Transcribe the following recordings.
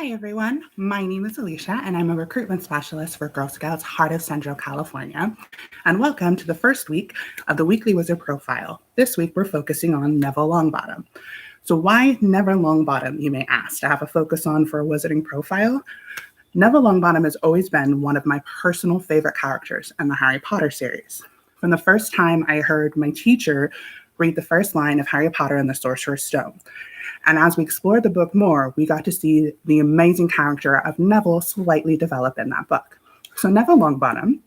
Hi, everyone. My name is Alicia, and I'm a recruitment specialist for Girl Scouts Heart of Central California. And welcome to the first week of the Weekly Wizard Profile. This week, we're focusing on Neville Longbottom. So why Neville Longbottom, you may ask, to have a focus on for a wizarding profile? Neville Longbottom has always been one of my personal favorite characters in the Harry Potter series. From the first time I heard my teacher read the first line of Harry Potter and the Sorcerer's Stone. And as we explored the book more, we got to see the amazing character of Neville slightly develop in that book. So Neville Longbottom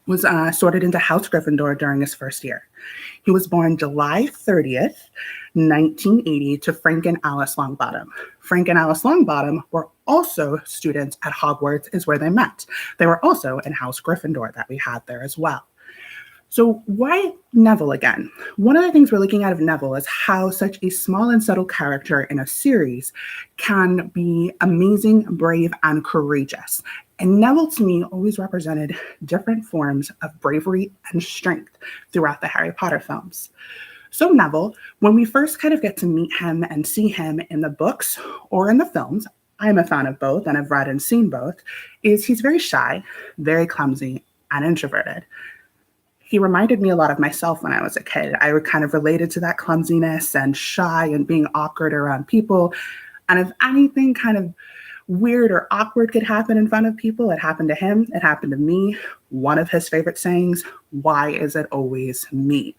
was sorted into House Gryffindor during his first year. He was born July 30th, 1980 to Frank and Alice Longbottom. Frank and Alice Longbottom were also students at Hogwarts, is where they met. They were also in House Gryffindor that we had there as well. So why Neville again? One of the things we're looking at of Neville is how such a small and subtle character in a series can be amazing, brave, and courageous. And Neville, to me, always represented different forms of bravery and strength throughout the Harry Potter films. So Neville, when we first kind of get to meet him and see him in the books or in the films, I'm a fan of both and I've read and seen both, is he's very shy, very clumsy, and introverted. He reminded me a lot of myself when I was a kid. I kind of related to that clumsiness and shy and being awkward around people. And if anything kind of weird or awkward could happen in front of people, it happened to him, it happened to me. One of his favorite sayings, why is it always me?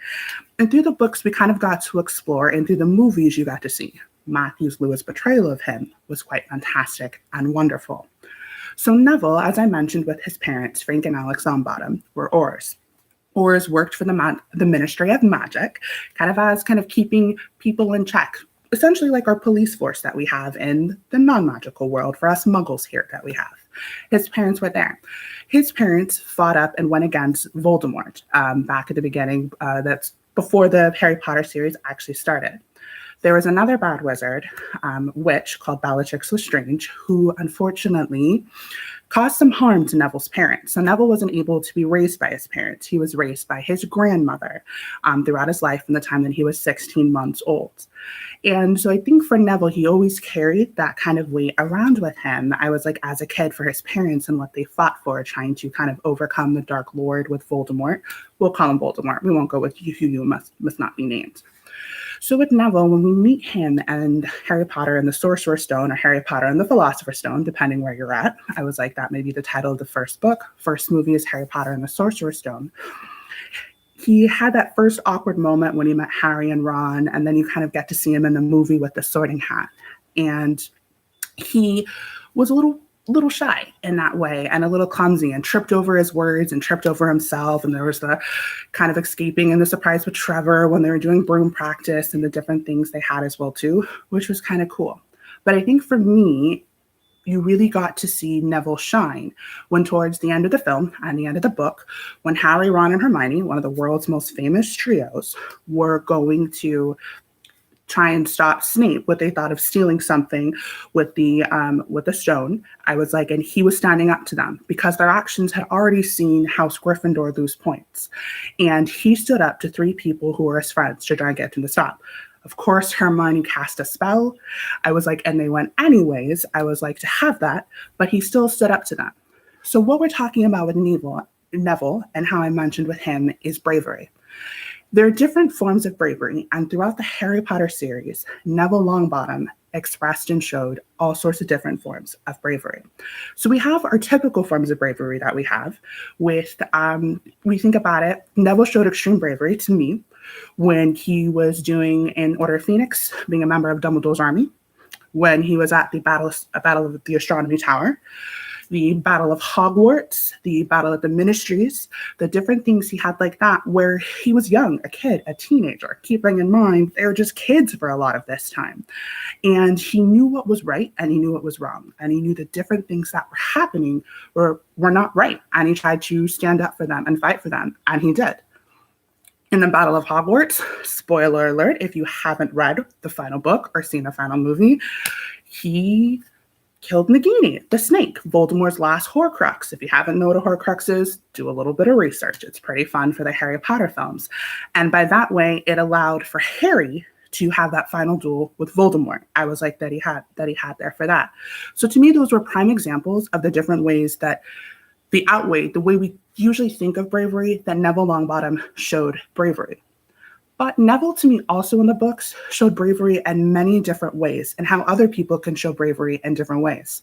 And through the books, we kind of got to explore, and through the movies you got to see. Matthew Lewis' portrayal of him was quite fantastic and wonderful. So Neville, as I mentioned with his parents, Frank and Alex Longbottom, were Aurors. Aurors worked for the Ministry of Magic, kind of keeping people in check, essentially like our police force that we have in the non-magical world for us muggles here that we have. His parents were there. His parents fought up and went against Voldemort back at the beginning. That's before the Harry Potter series actually started. There was another bad wizard, witch called Bellatrix Lestrange, who unfortunately caused some harm to Neville's parents. So Neville wasn't able to be raised by his parents. He was raised by his grandmother throughout his life from the time that he was 16 months old. And so I think for Neville, he always carried that kind of weight around with him. I was like, as a kid, for his parents and what they fought for, trying to kind of overcome the Dark Lord with Voldemort. We'll call him Voldemort. We won't go with you must not be named. So with Neville, when we meet him and Harry Potter and the Sorcerer's Stone, or Harry Potter and the Philosopher's Stone, depending where you're at, I was like, that may be the title of the first book. First movie is Harry Potter and the Sorcerer's Stone. He had that first awkward moment when he met Harry and Ron, and then you kind of get to see him in the movie with the sorting hat. And he was a little shy in that way and a little clumsy and tripped over his words and tripped over himself. And there was the kind of escaping and the surprise with Trevor when they were doing broom practice and the different things they had as well too, which was kind of cool. But I think for me, you really got to see Neville shine when towards the end of the film and the end of the book, when Harry, Ron, and Hermione, one of the world's most famous trios, were going to try and stop Snape, what they thought of stealing something with the stone. I was like, and he was standing up to them because their actions had already seen House Gryffindor lose points. And he stood up to three people who were his friends to try and get them to stop. Of course, Hermione cast a spell. I was like, and they went anyways. I was like, to have that, but he still stood up to them. So what we're talking about with Neville and how I mentioned with him is bravery. There are different forms of bravery, and throughout the Harry Potter series, Neville Longbottom expressed and showed all sorts of different forms of bravery. So we have our typical forms of bravery that we have with, we think about it, Neville showed extreme bravery to me when he was doing in Order of Phoenix, being a member of Dumbledore's army, when he was at the battle of the Astronomy Tower, the Battle of Hogwarts, the Battle of the Ministries, the different things he had like that, where he was young, a kid, a teenager, keeping in mind they were just kids for a lot of this time. And he knew what was right and he knew what was wrong. And he knew the different things that were happening were not right. And he tried to stand up for them and fight for them. And he did. In the Battle of Hogwarts, spoiler alert, if you haven't read the final book or seen the final movie, he killed Nagini, the snake, Voldemort's last Horcrux. If you haven't know what a Horcrux is, do a little bit of research. It's pretty fun for the Harry Potter films. And by that way, it allowed for Harry to have that final duel with Voldemort. I was like that he had there for that. So to me, those were prime examples of the different ways that the way we usually think of bravery, that Neville Longbottom showed bravery. But Neville, to me, also in the books, showed bravery in many different ways and how other people can show bravery in different ways.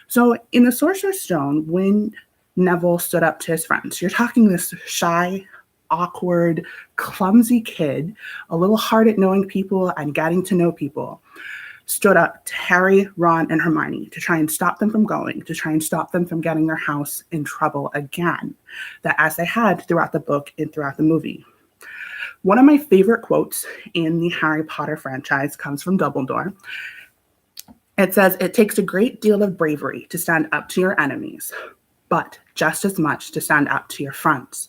So in The Sorcerer's Stone, when Neville stood up to his friends, you're talking this shy, awkward, clumsy kid, a little hard at knowing people and getting to know people, stood up to Harry, Ron, and Hermione to try and stop them from going, to try and stop them from getting their house in trouble again, that as they had throughout the book and throughout the movie. One of my favorite quotes in the Harry Potter franchise comes from Dumbledore. It says, "It takes a great deal of bravery to stand up to your enemies, but just as much to stand up to your friends."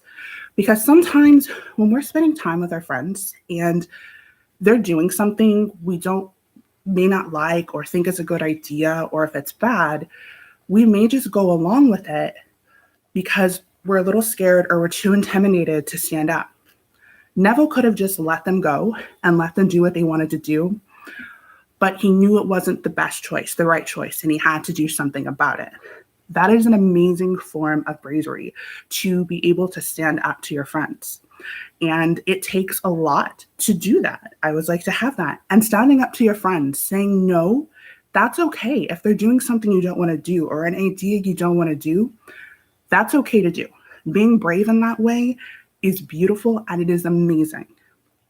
Because sometimes when we're spending time with our friends and they're doing something we may not like or think is a good idea, or if it's bad, we may just go along with it because we're a little scared or we're too intimidated to stand up. Neville could have just let them go and let them do what they wanted to do, but he knew it wasn't the best choice, the right choice, and he had to do something about it. That is an amazing form of bravery, to be able to stand up to your friends. And it takes a lot to do that. I would like to have that. And standing up to your friends, saying no, that's okay. If they're doing something you don't want to do or an idea you don't want to do, that's okay to do. Being brave in that way is beautiful and it is amazing.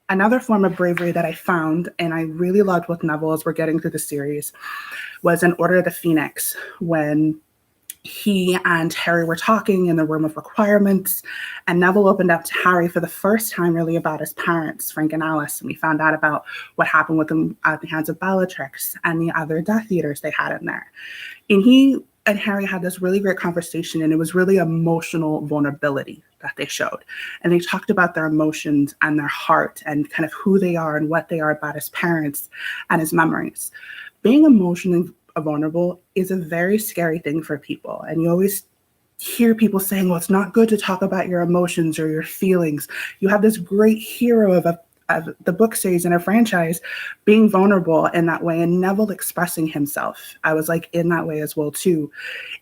Another form of bravery that I found, and I really loved with Neville as we're getting through the series, was in Order of the Phoenix, when he and Harry were talking in the room of requirements, and Neville opened up to Harry for the first time really about his parents, Frank and Alice, and we found out about what happened with them at the hands of Bellatrix and the other Death Eaters they had in there. And he and Harry had this really great conversation, and it was really emotional vulnerability that they showed. And they talked about their emotions and their heart and kind of who they are and what they are about his parents and his memories. Being emotionally vulnerable is a very scary thing for people. And you always hear people saying, well, it's not good to talk about your emotions or your feelings. You have this great hero of the book series and a franchise being vulnerable in that way, and Neville expressing himself. I was like in that way as well too.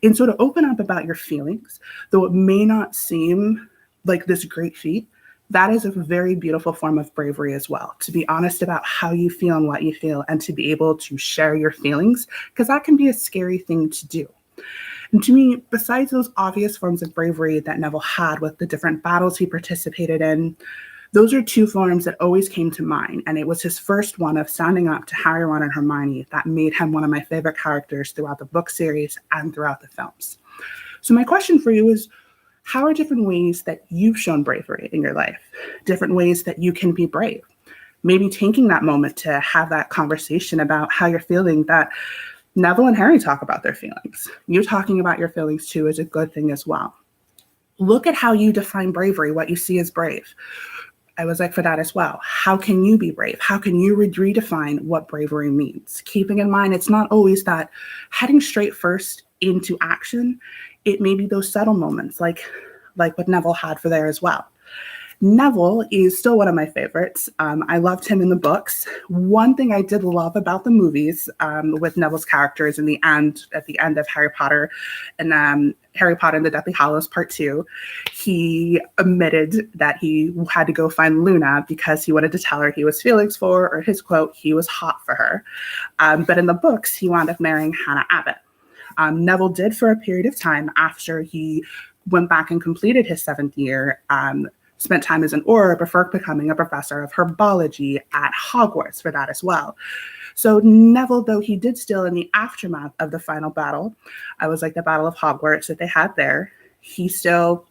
And so to open up about your feelings, though it may not seem like this great feat, that is a very beautiful form of bravery as well, to be honest about how you feel and what you feel, and to be able to share your feelings, because that can be a scary thing to do. And to me, besides those obvious forms of bravery that Neville had with the different battles he participated in, those are two forms that always came to mind. And it was his first one of standing up to Harry, Ron, and Hermione that made him one of my favorite characters throughout the book series and throughout the films. So my question for you is, how are different ways that you've shown bravery in your life? Different ways that you can be brave? Maybe taking that moment to have that conversation about how you're feeling, that Neville and Harry talk about their feelings. You talking about your feelings too is a good thing as well. Look at how you define bravery, what you see as brave. I was like for that as well. How can you be brave? How can you redefine what bravery means? Keeping in mind, it's not always that heading straight first into action. It may be those subtle moments like what Neville had for there as well. Neville is still one of my favorites. I loved him in the books. One thing I did love about the movies with Neville's characters at the end of Harry Potter and Harry Potter and the Deathly Hallows Part 2, he admitted that he had to go find Luna because he wanted to tell her he was feelings for her, or his quote, he was hot for her. But in the books, he wound up marrying Hannah Abbott. Neville did for a period of time after he went back and completed his 7th year, spent time as an Auror before becoming a professor of herbology at Hogwarts for that as well. So Neville, though he did still in the aftermath of the final battle, I was like the Battle of Hogwarts that they had there, he still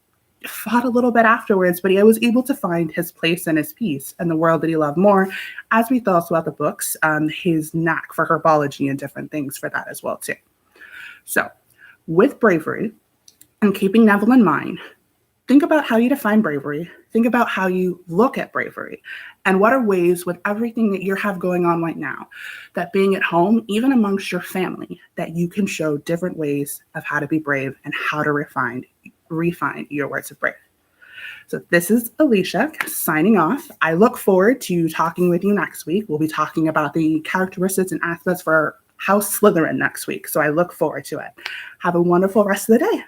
fought a little bit afterwards, but he was able to find his place and his peace in the world that he loved more, as we thought throughout the books, his knack for herbology and different things for that as well too. So with bravery and keeping Neville in mind, think about how you define bravery. Think about how you look at bravery. And what are ways with everything that you have going on right now, that being at home, even amongst your family, that you can show different ways of how to be brave and how to refine your words of brave. So this is Alicia signing off. I look forward to talking with you next week. We'll be talking about the characteristics and aspects for House Slytherin next week. So I look forward to it. Have a wonderful rest of the day.